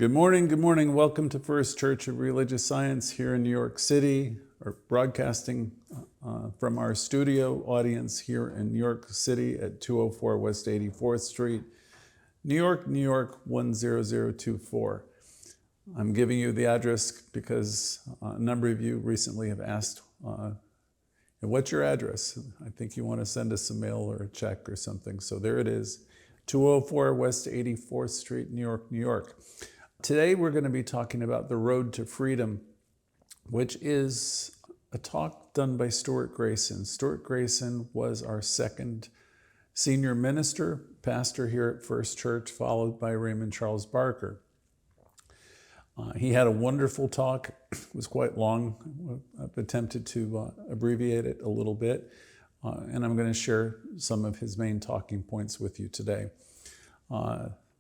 Good morning. Welcome to First Church of Religious Science here in New York City, or broadcasting from our studio audience here in New York City at 204 West 84th Street, New York, 10024. I'm giving you the address because a number of you recently have asked, what's your address? I think you want to send us a mail or a check or something. So there it is, 204 West 84th Street, New York, New York. Today we're going to be talking about the road to freedom, which is a talk done by Stuart Grayson. Stuart Grayson was our second senior minister, pastor here at First Church, followed by Raymond Charles Barker. He had a wonderful talk. It was quite long. I've attempted to abbreviate it a little bit, and I'm going to share some of his main talking points with you today.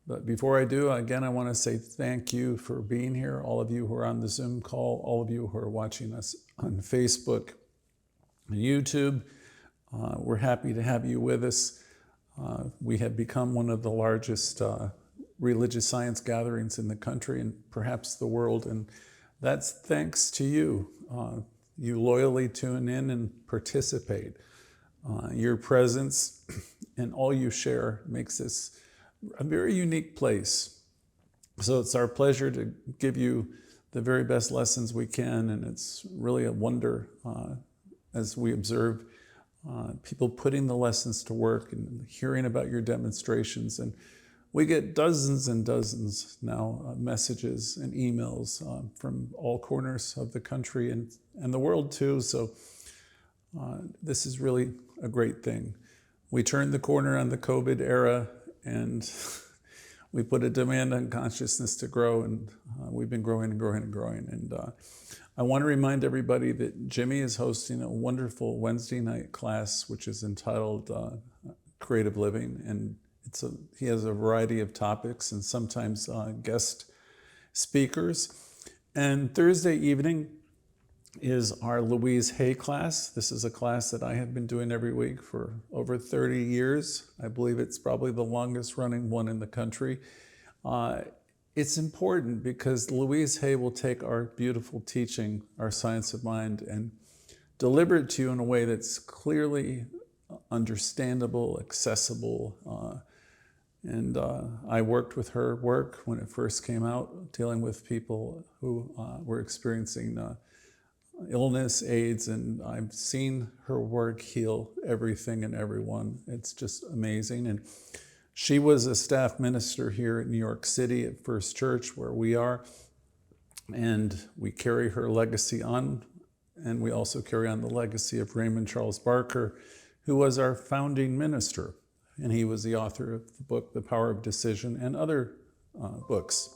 But before I do, again, I want to say thank you for being here, all of you who are on the Zoom call, all of you who are watching us on Facebook and YouTube. We're happy to have you with us. We have become one of the largest religious science gatherings in the country and perhaps the world, and that's thanks to you. You loyally tune in and participate. Your presence and all you share makes this a very unique place. So it's our pleasure to give you the very best lessons we can, and it's really a wonder as we observe people putting the lessons to work and hearing about your demonstrations. And we get dozens and dozens now messages and emails from all corners of the country and the world too. So this is really a great thing. We turned the corner on the COVID era, and we put a demand on consciousness to grow, and we've been growing and growing and growing. And I want to remind everybody that Jimmy is hosting a wonderful Wednesday night class, which is entitled Creative Living, and he has a variety of topics and sometimes guest speakers. And Thursday evening is our Louise class. This is a class that I have been doing every week for over 30 years. I believe it's probably the longest running one in the country. It's important because Louise will take our beautiful teaching, our science of mind, and deliver it to you in a way that's clearly understandable, accessible. And I worked with her work when it first came out, dealing with people who were experiencing illness, AIDS, and I've seen her work heal everything and everyone. It's just amazing. And she was a staff minister here in New York City at First Church, where we are, and we carry her legacy on, and we also carry on the legacy of Raymond Charles Barker, who was our founding minister, and he was the author of the book The Power of Decision and other books.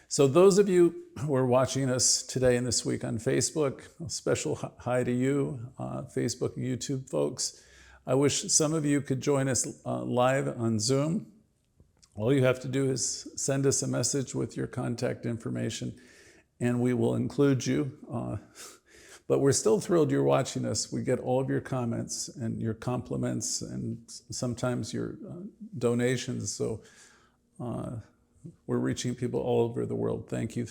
So those of you who are watching us today and this week on Facebook, a special hi to you, Facebook and YouTube folks. I wish some of you could join us live on Zoom. All you have to do is send us a message with your contact information, and we will include you. But we're still thrilled you're watching us. We get all of your comments and your compliments and sometimes your donations. So we're reaching people all over the world. Thank you.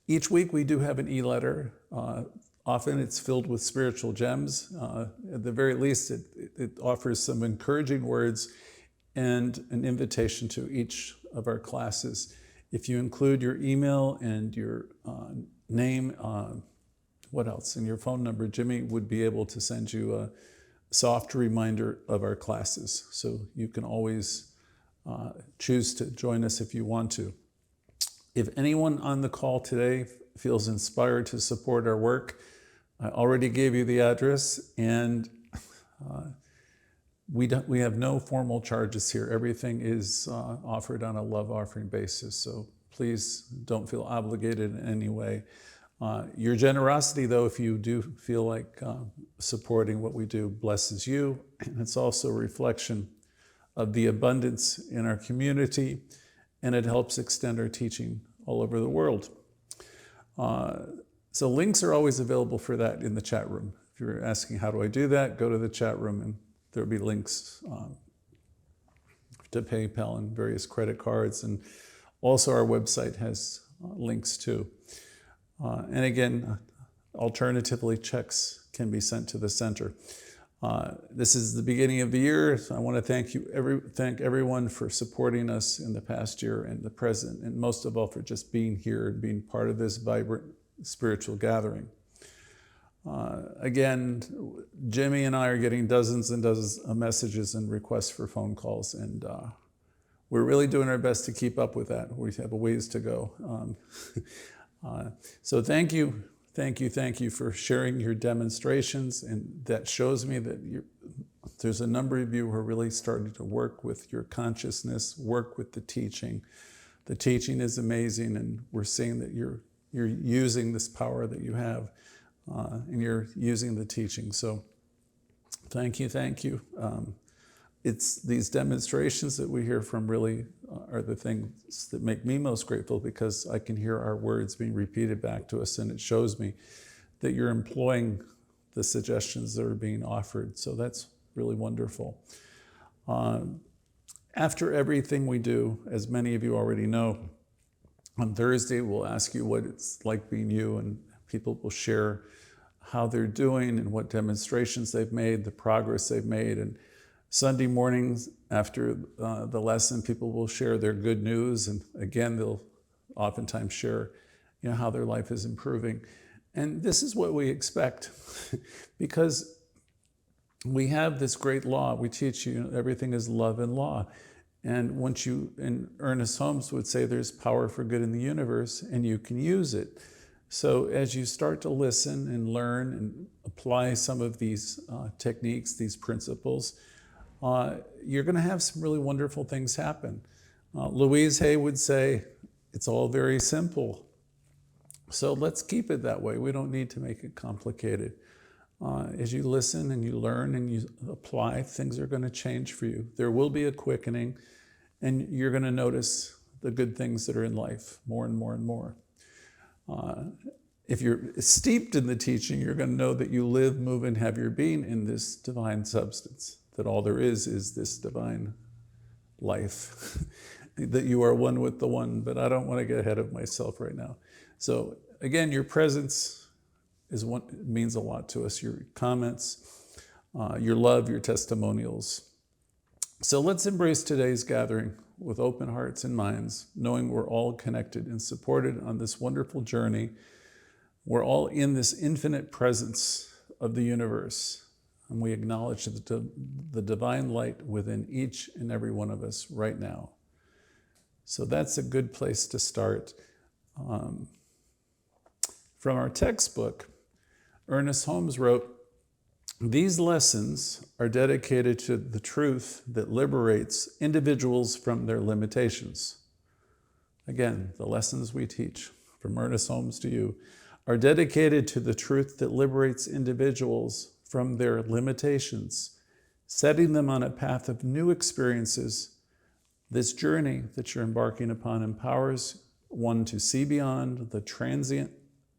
Each week we do have an e-letter. Often it's filled with spiritual gems. At the very least, it offers some encouraging words and an invitation to each of our classes. If you include your email and your name, what else, and your phone number, Jimmy would be able to send you a soft reminder of our classes. So you can always choose to join us if you want to. If anyone on the call today feels inspired to support our work, I already gave you the address, and we have no formal charges here. Everything is offered on a love offering basis, so please don't feel obligated in any way. Your generosity, though, if you do feel like supporting what we do, blesses you, and it's also a reflection of the abundance in our community, and it helps extend our teaching all over the world. So links are always available for that in the chat room. If you're asking how do I do that, go to the chat room and there'll be links to PayPal and various credit cards. And also our website has links too. And again, alternatively, checks can be sent to the center. This is the beginning of the year. So I want to thank everyone for supporting us in the past year and the present, and most of all for just being here and being part of this vibrant spiritual gathering. Again, Jimmy and I are getting dozens and dozens of messages and requests for phone calls, and we're really doing our best to keep up with that. We have a ways to go. So thank you for sharing your demonstrations, and that shows me that there's a number of you who are really starting to work with your consciousness, work with the teaching. The teaching is amazing, and we're seeing that you're using this power that you have, and you're using the teaching. So thank you. It's these demonstrations that we hear from really are the things that make me most grateful, because I can hear our words being repeated back to us, and it shows me that you're employing the suggestions that are being offered. So that's really wonderful. After everything we do, as many of you already know, on Thursday we'll ask you what it's like being you, and people will share how they're doing and what demonstrations they've made, the progress they've made. And Sunday mornings after the lesson, people will share their good news, and again, they'll oftentimes share, how their life is improving. And this is what we expect, because we have this great law. We teach you everything is love and law. And and Ernest Holmes would say there's power for good in the universe, and you can use it. So as you start to listen and learn and apply some of these techniques, these principles, you're going to have some really wonderful things happen. Louise would say, it's all very simple. So let's keep it that way. We don't need to make it complicated. As you listen and you learn and you apply, things are going to change for you. There will be a quickening, and you're going to notice the good things that are in life more and more and more. If you're steeped in the teaching, you're going to know that you live, move, and have your being in this divine substance, that all there is this divine life, that you are one with the one. But I don't want to get ahead of myself right now. So again, your presence means a lot to us, your comments, your love, your testimonials. So let's embrace today's gathering with open hearts and minds, knowing we're all connected and supported on this wonderful journey. We're all in this infinite presence of the universe, and we acknowledge the divine light within each and every one of us right now. So that's a good place to start. From our textbook, Ernest Holmes wrote, "These lessons are dedicated to the truth that liberates individuals from their limitations." Again, the lessons we teach from Ernest Holmes to you are dedicated to the truth that liberates individuals from their limitations, setting them on a path of new experiences. This journey that you're embarking upon empowers one to see beyond the transient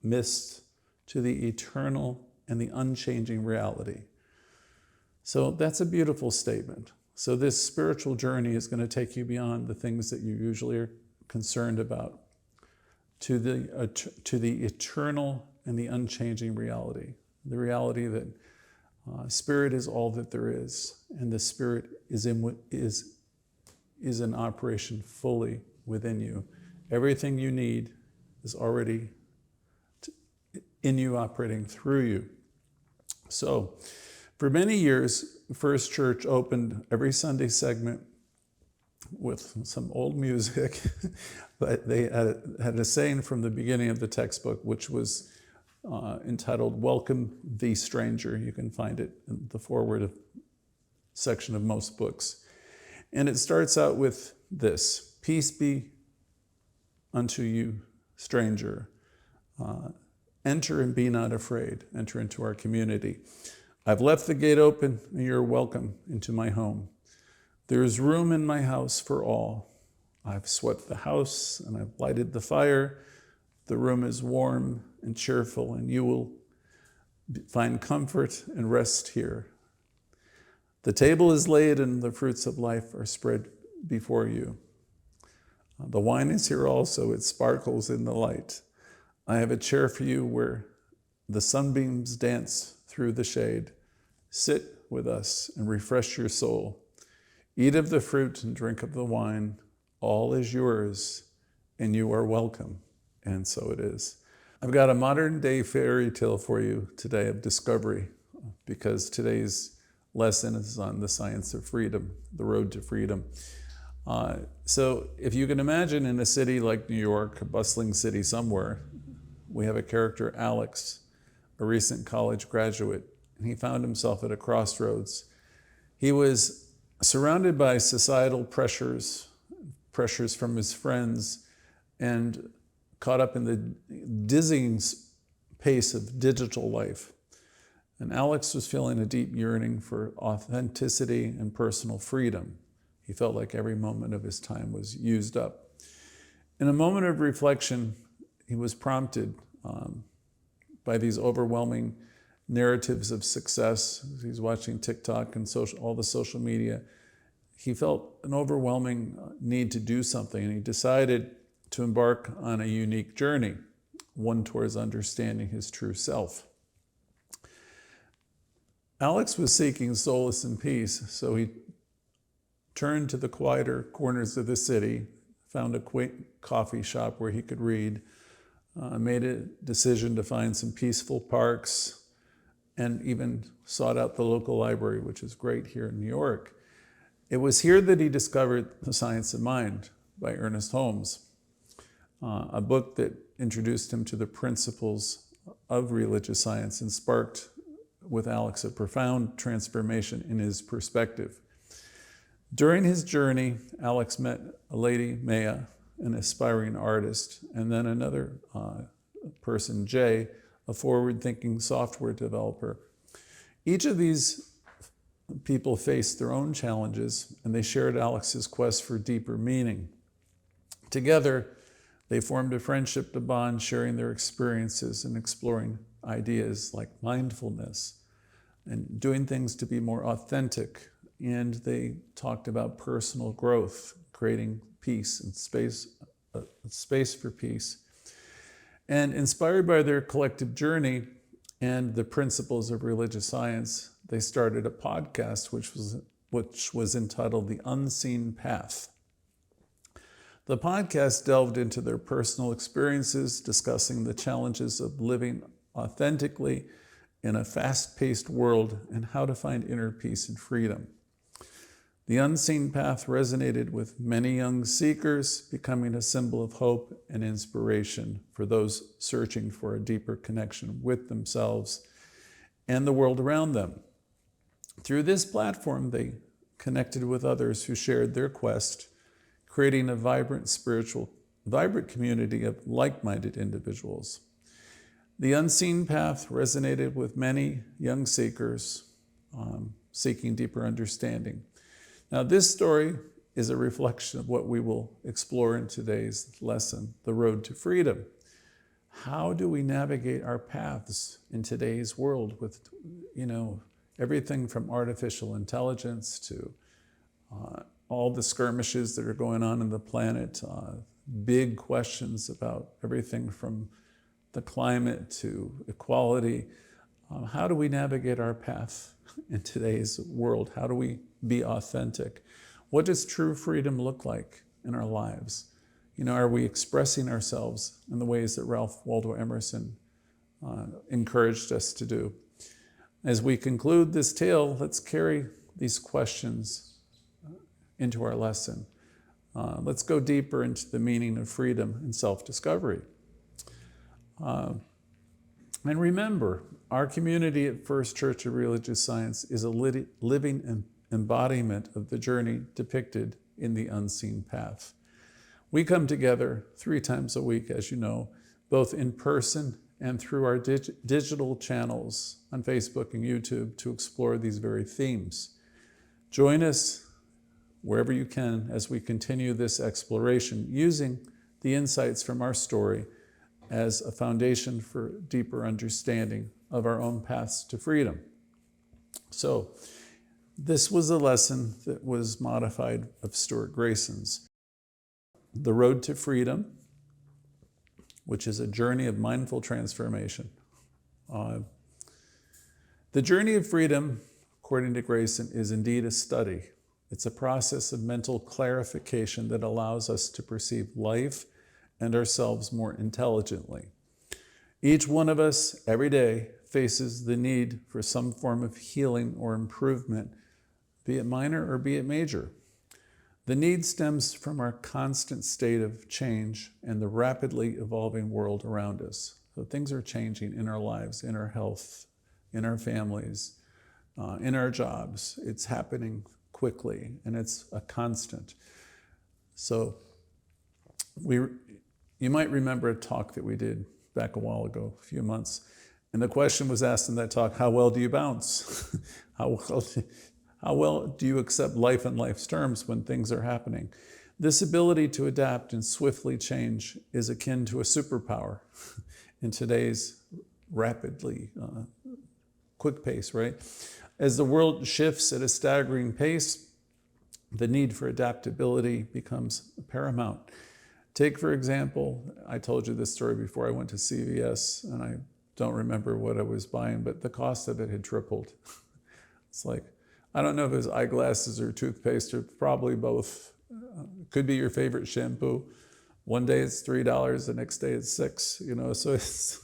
mist to the eternal and the unchanging reality. So that's a beautiful statement. So this spiritual journey is going to take you beyond the things that you usually are concerned about, to the eternal and the unchanging reality. The reality that spirit is all that there is, and the spirit is in operation fully within you. Everything you need is already in you, operating through you. So for many years, First Church opened every Sunday segment with some old music, but they had a saying from the beginning of the textbook, which was entitled, "Welcome the Stranger." You can find it in the foreword section of most books. And it starts out with this: "Peace be unto you, stranger. Enter and be not afraid. Enter into our community. I've left the gate open, and you're welcome into my home. There is room in my house for all. I've swept the house and I've lighted the fire. The room is warm and cheerful, and you will find comfort and rest here. The table is laid and the fruits of life are spread before you. The wine is here also. It sparkles in the light. I have a chair for you where the sunbeams dance through the shade. Sit with us and refresh your soul. Eat of the fruit and drink of the wine. All is yours, and you are welcome. And so it is. I've got a modern day fairy tale for you today of discovery, because today's lesson is on the science of freedom, the road to freedom. So if you can imagine, in a city like New York, a bustling city somewhere, we have a character, Alex, a recent college graduate, and he found himself at a crossroads. He was surrounded by societal pressures from his friends, and caught up in the dizzying pace of digital life. And Alex was feeling a deep yearning for authenticity and personal freedom. He felt like every moment of his time was used up. In a moment of reflection, he was prompted by these overwhelming narratives of success. He's watching TikTok and all the social media. He felt an overwhelming need to do something, and he decided to embark on a unique journey, one towards understanding his true self. Alex was seeking solace and peace, so he turned to the quieter corners of the city, found a quaint coffee shop where he could read, made a decision to find some peaceful parks, and even sought out the local library, which is great here in New York. It was here that he discovered The Science of Mind by Ernest Holmes, a book that introduced him to the principles of religious science and sparked with Alex a profound transformation in his perspective. During his journey, Alex met a lady, Maya, an aspiring artist, and then another person, Jay, a forward-thinking software developer. Each of these people faced their own challenges, and they shared Alex's quest for deeper meaning. Together, they formed a friendship to bond, sharing their experiences and exploring ideas like mindfulness and doing things to be more authentic. And they talked about personal growth, creating peace and space for peace. And inspired by their collective journey and the principles of religious science, they started a podcast which was entitled The Unseen Path. The podcast delved into their personal experiences, discussing the challenges of living authentically in a fast-paced world and how to find inner peace and freedom. The Unseen Path resonated with many young seekers, becoming a symbol of hope and inspiration for those searching for a deeper connection with themselves and the world around them. Through this platform, they connected with others who shared their quest, creating a vibrant community of like-minded individuals. The Unseen Path resonated with many young seekers seeking deeper understanding. Now, this story is a reflection of what we will explore in today's lesson, the road to freedom. How do we navigate our paths in today's world with, everything from artificial intelligence to all the skirmishes that are going on in the planet, big questions about everything from the climate to equality. How do we navigate our path in today's world? How do we be authentic? What does true freedom look like in our lives? Are we expressing ourselves in the ways that Ralph Waldo Emerson encouraged us to do? As we conclude this tale, let's carry these questions into our lesson. Let's go deeper into the meaning of freedom and self-discovery. And remember, our community at First Church of Religious Science is a living embodiment of the journey depicted in the Unseen Path. We come together 3 times a week, as you know, both in person and through our digital channels on Facebook and YouTube to explore these very themes. Join us wherever you can as we continue this exploration, using the insights from our story as a foundation for deeper understanding of our own paths to freedom. So, This was a lesson that was modified of Stuart Grayson's. The Road to Freedom, which is a journey of mindful transformation. The journey of freedom, according to Grayson, is indeed a study. It's a process of mental clarification that allows us to perceive life and ourselves more intelligently. Each one of us, every day, faces the need for some form of healing or improvement, be it minor or be it major. The need stems from our constant state of change and the rapidly evolving world around us. So things are changing in our lives, in our health, in our families, in our jobs. It's happening quickly, and it's a constant. So you might remember a talk that we did back a while ago, a few months, and the question was asked in that talk, how well do you bounce? How well do you accept life in life's terms when things are happening? This ability to adapt and swiftly change is akin to a superpower in today's rapidly quick pace, right? As the world shifts at a staggering pace, the need for adaptability becomes paramount. Take, for example, I told you this story before. I went to CVS, and I don't remember what I was buying, but the cost of it had tripled. It's like, I don't know if it was eyeglasses or toothpaste, or probably both. Could be your favorite shampoo. One day it's $3, the next day it's $6. So it's,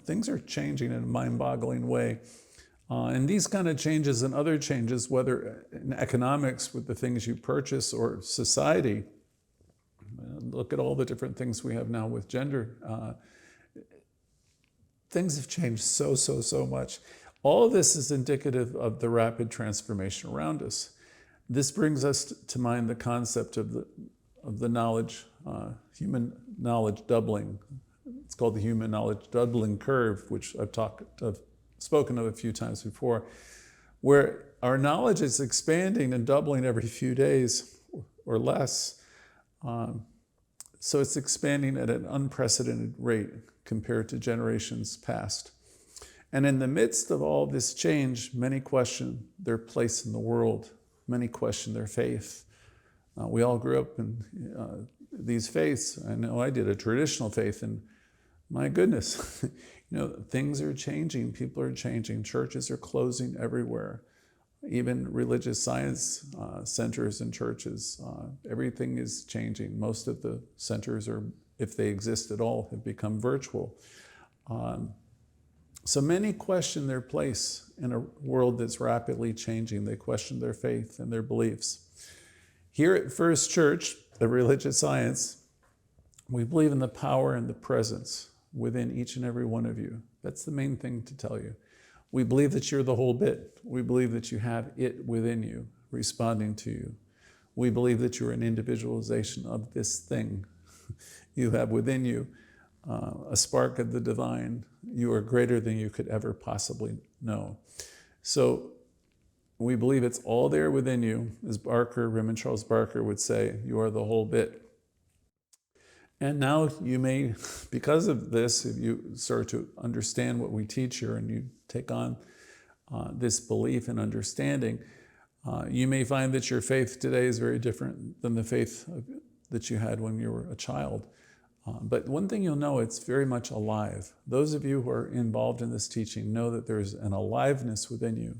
things are changing in a mind-boggling way. And these kind of changes and other changes, whether in economics with the things you purchase or society, look at all the different things we have now with gender. Things have changed so much. All of this is indicative of the rapid transformation around us. This brings us to mind the concept of the knowledge, human knowledge doubling. It's called the human knowledge doubling curve, which I've spoken of a few times before, where our knowledge is expanding and doubling every few days or less. So it's expanding at an unprecedented rate compared to generations past. And in the midst of all this change, many question their place in the world. Many question their faith. We all grew up in these faiths. I know I did, a traditional faith, and my goodness, things are changing. People are changing. Churches are closing everywhere. Even religious science centers and churches, everything is changing. Most of the centers, are, if they exist at all, have become virtual. So many question their place in a world that's rapidly changing. They question their faith and their beliefs. Here at First Church, the religious science, we believe in the power and the presence within each and every one of you. That's the main thing to tell you. We believe that you're the whole bit. We believe that you have it within you, responding to you. We believe that you're an individualization of this thing. You have within you a spark of the divine. You are greater than you could ever possibly know. So we believe it's all there within you. As Raymond Charles Barker would say, you are the whole bit. And now you may, because of this, if you start to understand what we teach here and you take on this belief and understanding, you may find that your faith today is very different than the faith that you had when you were a child. But one thing you'll know, it's very much alive. Those of you who are involved in this teaching know that there's an aliveness within you.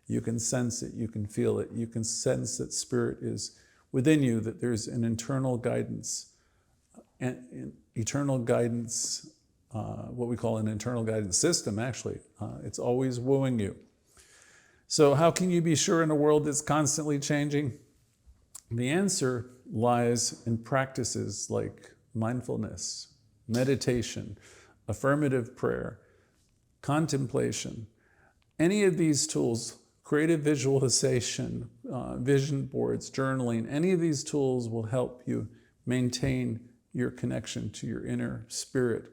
You can sense it, you can feel it, you can sense that spirit is within you, that there's an internal guidance. And eternal guidance, what we call an internal guidance system, actually. It's always wooing you. So how can you be sure in a world that's constantly changing? The answer lies in practices like mindfulness, meditation, affirmative prayer, contemplation. Any of these tools, creative visualization, vision boards, journaling, any of these tools will help you maintain your connection to your inner spirit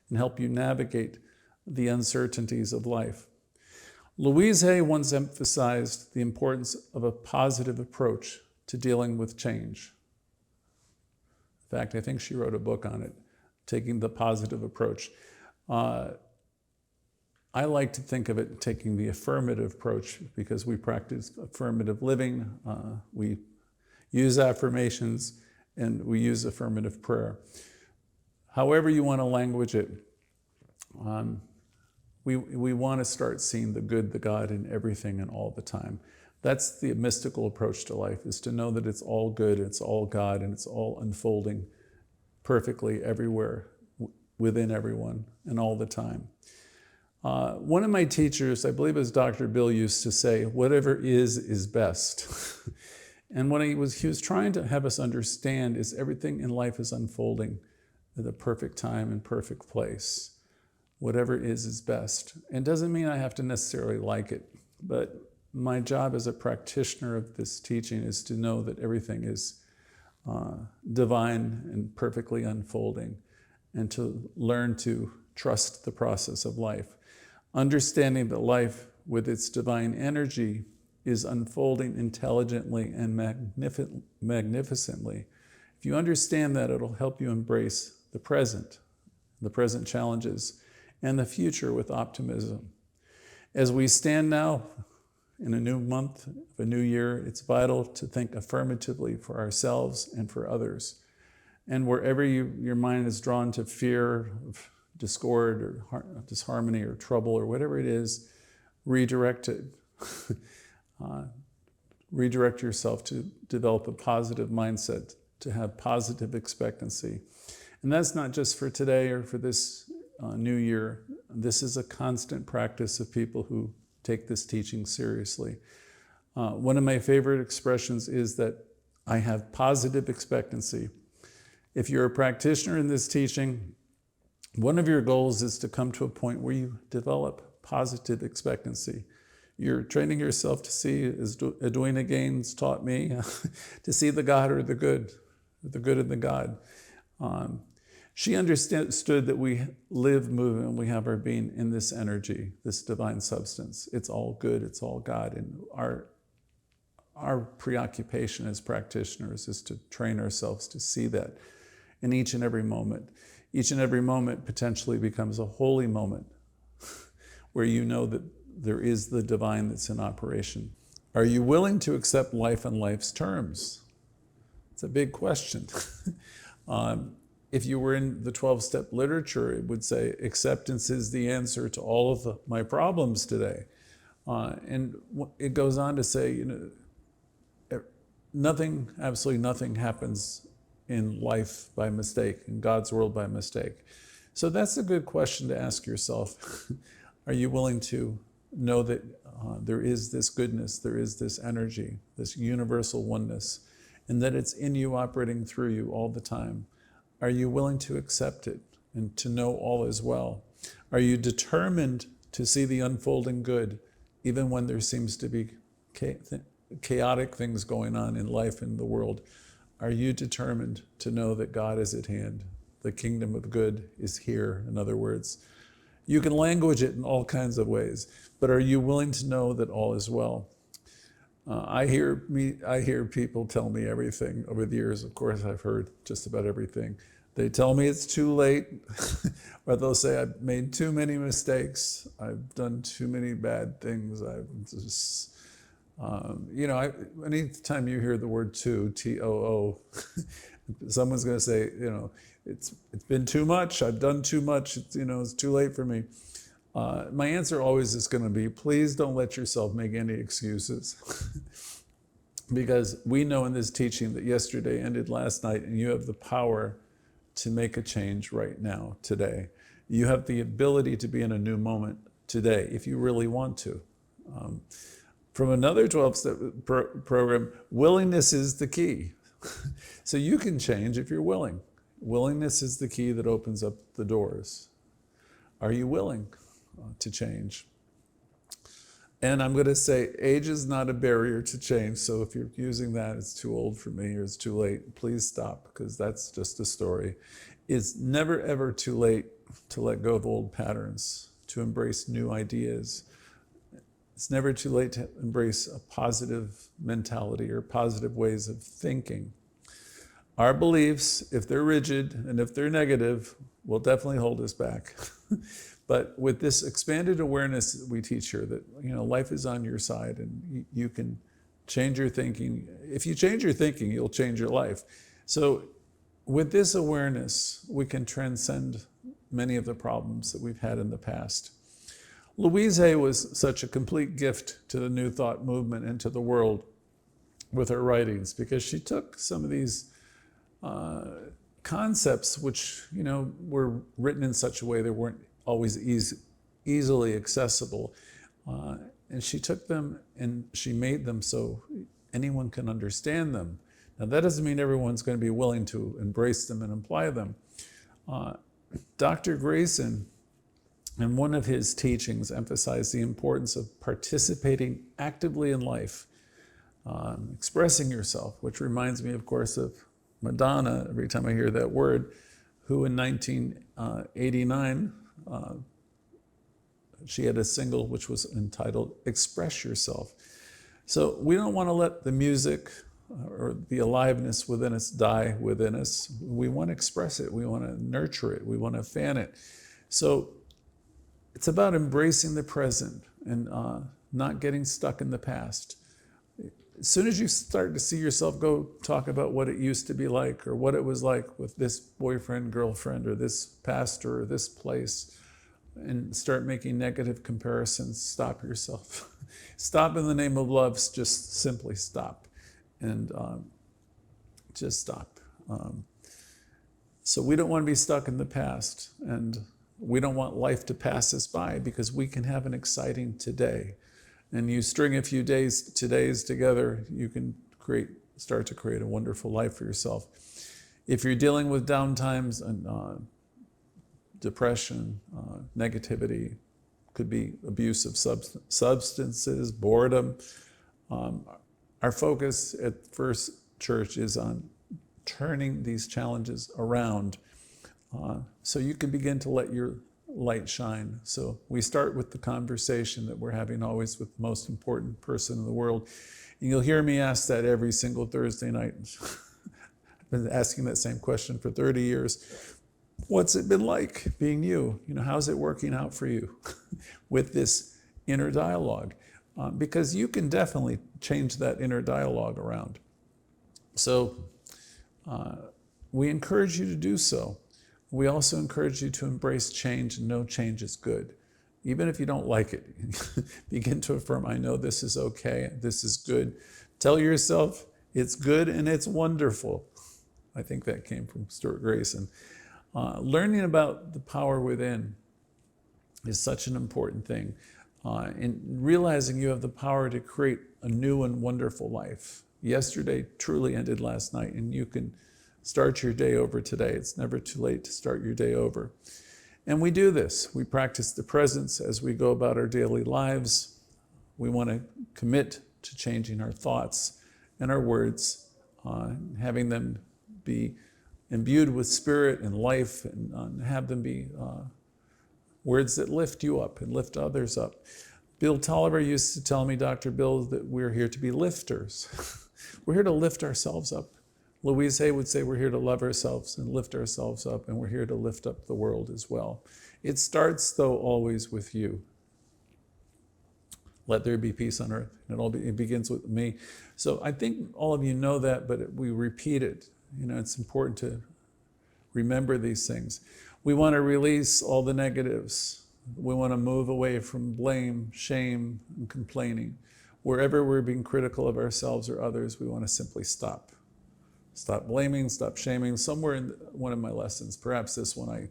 and help you navigate the uncertainties of life. Louise once emphasized the importance of a positive approach to dealing with change. In fact, I think she wrote a book on it, taking the positive approach. I I like to think of it taking the affirmative approach because we practice affirmative living, we use affirmations, and we use affirmative prayer. However you want to language it, we want to start seeing the good, the God in everything and all the time. That's the mystical approach to life, is to know that it's all good, it's all God, and it's all unfolding perfectly everywhere, within everyone, and all the time. One of my teachers, I believe it was Dr. Bill, used to say, whatever is best. And what he was trying to have us understand is everything in life is unfolding at the perfect time and perfect place. Whatever is best. It doesn't mean I have to necessarily like it, but my job as a practitioner of this teaching is to know that everything is divine and perfectly unfolding, and to learn to trust the process of life. Understanding that life, with its divine energy, is unfolding intelligently and magnificently. If you understand that, it'll help you embrace the present challenges, and the future with optimism. As we stand now in a new month, a new year, it's vital to think affirmatively for ourselves and for others. And wherever your mind is drawn to fear, discord, or disharmony, or trouble, or whatever it is, redirect it. Redirect yourself to develop a positive mindset, to have positive expectancy. And that's not just for today or for this new year. This is a constant practice of people who take this teaching seriously. One of my favorite expressions is that I have positive expectancy. If you're a practitioner in this teaching, one of your goals is to come to a point where you develop positive expectancy. You're training yourself to see, as Edwina Gaines taught me, to see the God or the good in the God. She understood that we live, move, and we have our being in this energy, this divine substance. It's all good, it's all God. And our preoccupation as practitioners is to train ourselves to see that in each and every moment. Each and every moment potentially becomes a holy moment where you know that there is the divine that's in operation. Are you willing to accept life on life's terms? It's a big question. If you were in the 12-step literature, it would say acceptance is the answer to all of my problems today. And it goes on to say, absolutely nothing happens in life by mistake, in God's world by mistake. So that's a good question to ask yourself. Are you willing to know that there is this goodness, there is this energy, this universal oneness, and that it's in you, operating through you all the time? Are you willing to accept it and to know all is well? Are you determined to see the unfolding good, even when there seems to be chaotic things going on in life and the world? Are you determined to know that God is at hand? The kingdom of good is here, in other words. You can language it in all kinds of ways, but are you willing to know that all is well? I hear people tell me everything over the years. Of course, I've heard just about everything. They tell me it's too late, or they'll say I've made too many mistakes. I've done too many bad things. I've just, anytime you hear the word "too," T-O-O, someone's going to say, it's been too much. I've done too much. It's too late for me. My answer always is going to be, please don't let yourself make any excuses. Because we know in this teaching that yesterday ended last night, and you have the power to make a change right now, today. You have the ability to be in a new moment today, if you really want to. From another 12-step program, willingness is the key. So you can change if you're willing. Willingness is the key that opens up the doors. Are you willing to change? And I'm going to say age is not a barrier to change. So if you're using that, it's too old for me or it's too late, please stop, because that's just a story. It's never, ever too late to let go of old patterns, to embrace new ideas. It's never too late to embrace a positive mentality or positive ways of thinking. Our beliefs, if they're rigid and if they're negative, will definitely hold us back. But with this expanded awareness that we teach here, that life is on your side and you can change your thinking. If you change your thinking, you'll change your life. So with this awareness, we can transcend many of the problems that we've had in the past. Louise was such a complete gift to the New Thought movement and to the world with her writings, because she took some of these concepts which were written in such a way they weren't always easily accessible, and she took them and she made them so anyone can understand them. Now that doesn't mean everyone's going to be willing to embrace them and apply them. Dr. Grayson, in one of his teachings, emphasized the importance of participating actively in life, expressing yourself, which reminds me, of course, of Madonna every time I hear that word, who in 1989, she had a single which was entitled Express Yourself. So we don't want to let the music or the aliveness within us die within us. We want to express it. We want to nurture it. We want to fan it. So it's about embracing the present and not getting stuck in the past. As soon as you start to see yourself go talk about what it used to be like, or what it was like with this boyfriend, girlfriend, or this pastor, or this place, and start making negative comparisons, stop yourself. Stop in the name of love. Just simply stop. And just stop. So we don't want to be stuck in the past, and we don't want life to pass us by, because we can have an exciting today. And you string a few todays together, you can start to create a wonderful life for yourself. If you're dealing with downtimes and depression, negativity, could be abuse of substances, boredom, our focus at First Church is on turning these challenges around, so you can begin to let your light shine. So we start with the conversation that we're having always with the most important person in the world. And you'll hear me ask that every single Thursday night. I've been asking that same question for 30 years. What's it been like being you? How's it working out for you with this inner dialogue? Because you can definitely change that inner dialogue around. So we encourage you to do so. We also encourage you to embrace change and know change is good. Even if you don't like it, begin to affirm, I know this is okay, this is good. Tell yourself it's good and it's wonderful. I think that came from Stuart Grayson. Learning about the power within is such an important thing. And realizing you have the power to create a new and wonderful life. Yesterday truly ended last night, and you can start your day over today. It's never too late to start your day over. And we do this. We practice the presence as we go about our daily lives. We want to commit to changing our thoughts and our words, having them be imbued with spirit and life, and have them be words that lift you up and lift others up. Bill Tolliver used to tell me, Dr. Bill, that we're here to be lifters. We're here to lift ourselves up. Louise would say we're here to love ourselves and lift ourselves up, and we're here to lift up the world as well. It starts, though, always with you. Let there be peace on earth. It begins with me. So I think all of you know that, but we repeat it. It's important to remember these things. We want to release all the negatives. We want to move away from blame, shame, and complaining. Wherever we're being critical of ourselves or others, we want to simply stop. Stop blaming, stop shaming. Somewhere in one of my lessons, perhaps this one, I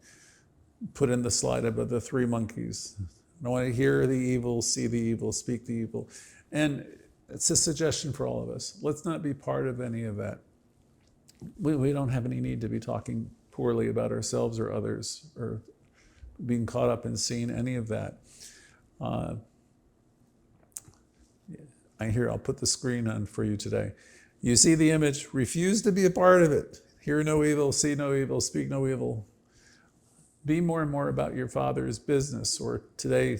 put in the slide about the three monkeys. I want to hear the evil, see the evil, speak the evil. And it's a suggestion for all of us. Let's not be part of any of that. We don't have any need to be talking poorly about ourselves or others, or being caught up in seeing any of that. I'll put the screen on for you today. You see the image, refuse to be a part of it. Hear no evil, see no evil, speak no evil. Be more and more about your Father's business, or today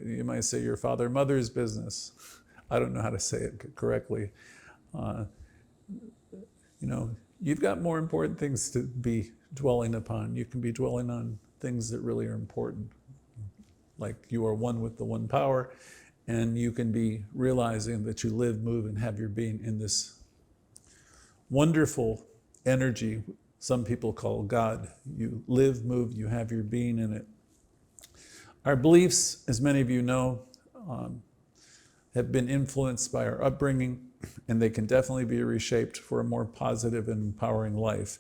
you might say your father, mother's business. I don't know how to say it correctly. You've got more important things to be dwelling upon. You can be dwelling on things that really are important. like you are one with the one power, and you can be realizing that you live, move, and have your being in this wonderful energy some people call God. You live, move, you have your being in it. Our beliefs, as many of you know, have been influenced by our upbringing, and they can definitely be reshaped for a more positive and empowering life.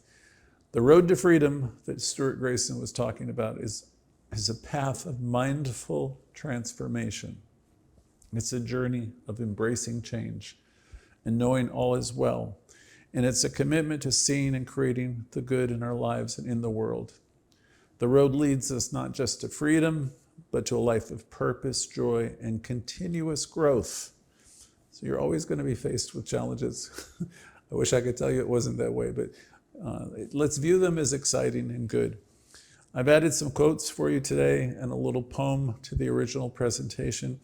The road to freedom that Stuart Grayson was talking about is a path of mindful transformation. It's a journey of embracing change and knowing all is well. And it's a commitment to seeing and creating the good in our lives and in the world. The road leads us not just to freedom, but to a life of purpose, joy, and continuous growth. So you're always going to be faced with challenges. I wish I could tell you it wasn't that way, but let's view them as exciting and good. I've added some quotes for you today and a little poem to the original presentation,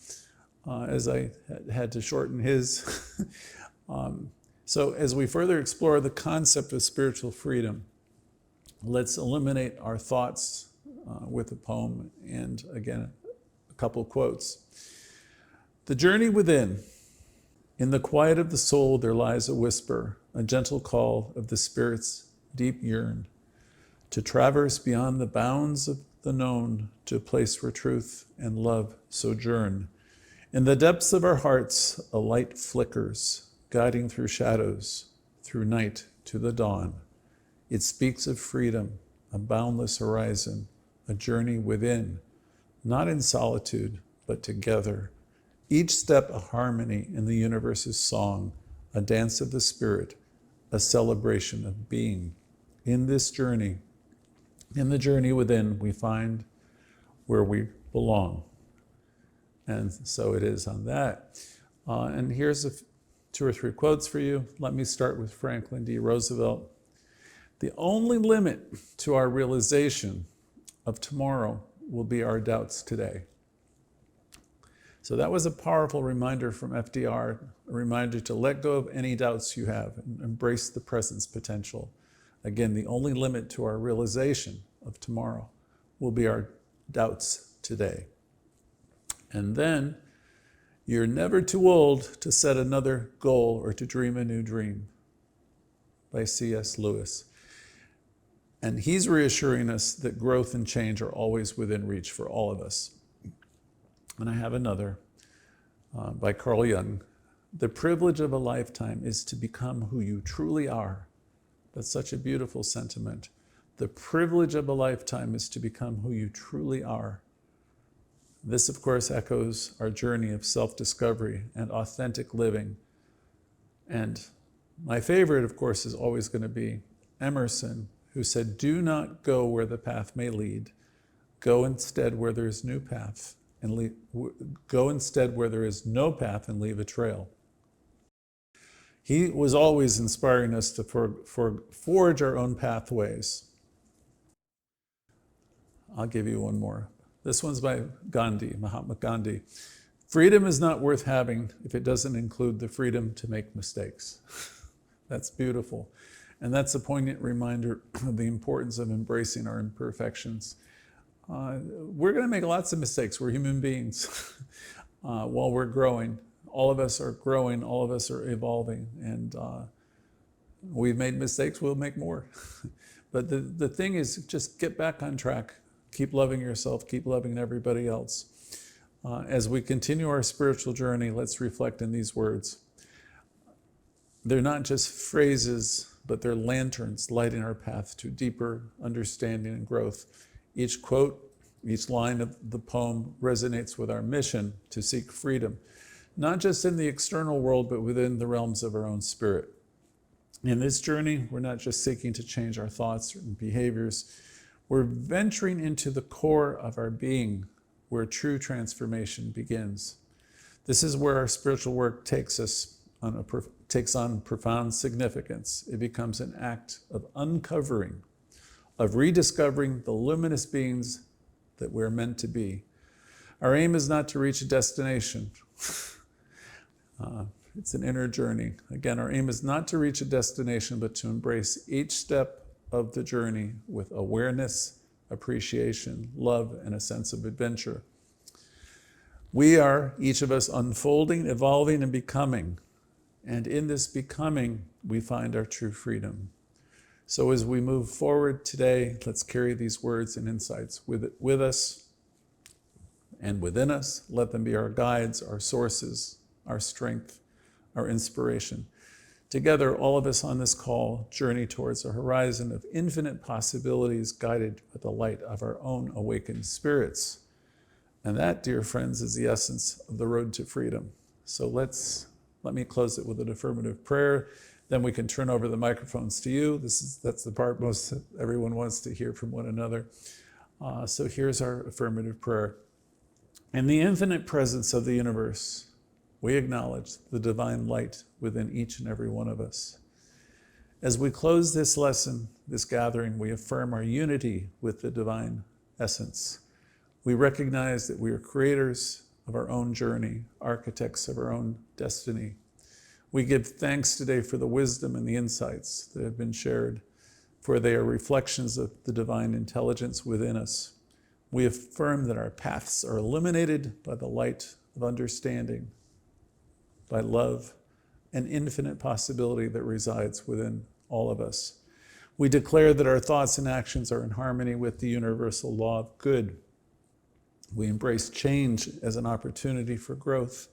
as I had to shorten his. So as we further explore the concept of spiritual freedom, let's eliminate our thoughts with a poem and, again, a couple quotes. The journey within. In the quiet of the soul there lies a whisper, a gentle call of the spirit's deep yearn, to traverse beyond the bounds of the known to a place where truth and love sojourn. In the depths of our hearts a light flickers, guiding through shadows, through night to the dawn. It speaks of freedom, a boundless horizon, a journey within, not in solitude, but together. Each step a harmony in the universe's song, a dance of the spirit, a celebration of being. In this journey, in the journey within, we find where we belong. And so it is on that. And here's two or three quotes for you. Let me start with Franklin D. Roosevelt. The only limit to our realization of tomorrow will be our doubts today. So that was a powerful reminder from FDR, a reminder to let go of any doubts you have and embrace the present's potential. Again, the only limit to our realization of tomorrow will be our doubts today. And then, you're never too old to set another goal or to dream a new dream, by C.S. Lewis. And he's reassuring us that growth and change are always within reach for all of us. And I have another by Carl Jung. The privilege of a lifetime is to become who you truly are. That's such a beautiful sentiment. The privilege of a lifetime is to become who you truly are. This, of course, echoes our journey of self-discovery and authentic living. And my favorite, of course, is always going to be Emerson, who said, "Do not go where the path may lead. Go instead where there is new path, and go instead where there is no path and leave a trail." He was always inspiring us to forge our own pathways. I'll give you one more. This one's by Gandhi, Mahatma Gandhi. Freedom is not worth having if it doesn't include the freedom to make mistakes. That's beautiful. And that's a poignant reminder of the importance of embracing our imperfections. We're going to make lots of mistakes. We're human beings while we're growing. All of us are growing, all of us are evolving, and we've made mistakes, we'll make more. But the thing is, just get back on track. Keep loving yourself, keep loving everybody else. As we continue our spiritual journey, let's reflect in these words. They're not just phrases, but they're lanterns lighting our path to deeper understanding and growth. Each quote, each line of the poem resonates with our mission to seek freedom, not just in the external world, but within the realms of our own spirit. In this journey, we're not just seeking to change our thoughts and behaviors. We're venturing into the core of our being, where true transformation begins. This is where our spiritual work takes on profound significance. It becomes an act of uncovering, of rediscovering the luminous beings that we're meant to be. Our aim is not to reach a destination. It's an inner journey. Again, our aim is not to reach a destination, but to embrace each step of the journey with awareness, appreciation, love, and a sense of adventure. We are, each of us, unfolding, evolving, and becoming. And in this becoming, we find our true freedom. So as we move forward today, let's carry these words and insights with us and within us. Let them be our guides, our sources, our strength, our inspiration. Together, all of us on this call journey towards a horizon of infinite possibilities guided by the light of our own awakened spirits. And that, dear friends, is the essence of the road to freedom. So let me close it with an affirmative prayer. Then we can turn over the microphones to you. That's the part most everyone wants to hear from one another. So here's our affirmative prayer. In the infinite presence of the universe, we acknowledge the divine light within each and every one of us. As we close this lesson, this gathering, we affirm our unity with the divine essence. We recognize that we are creators of our own journey, architects of our own destiny. We give thanks today for the wisdom and the insights that have been shared, for they are reflections of the divine intelligence within us. We affirm that our paths are illuminated by the light of understanding, by love and infinite possibility that resides within all of us. We declare that our thoughts and actions are in harmony with the universal law of good. We embrace change as an opportunity for growth,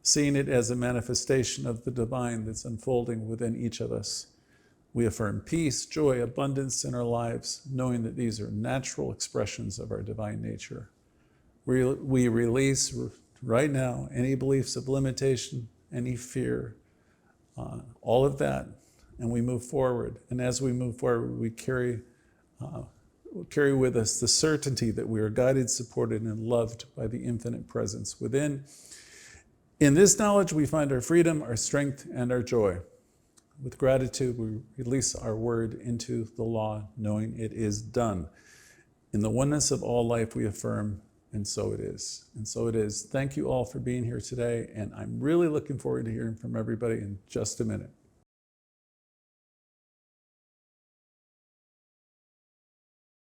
seeing it as a manifestation of the divine that's unfolding within each of us. We affirm peace, joy, abundance in our lives, knowing that these are natural expressions of our divine nature. We release right now any beliefs of limitation, any fear, all of that, and we move forward. And as we move forward, we carry with us the certainty that we are guided, supported, and loved by the infinite presence within. In this knowledge, we find our freedom, our strength, and our joy. With gratitude, we release our word into the law, knowing it is done. In the oneness of all life, we affirm, and so it is. And so it is. Thank you all for being here today, and I'm really looking forward to hearing from everybody in just a minute.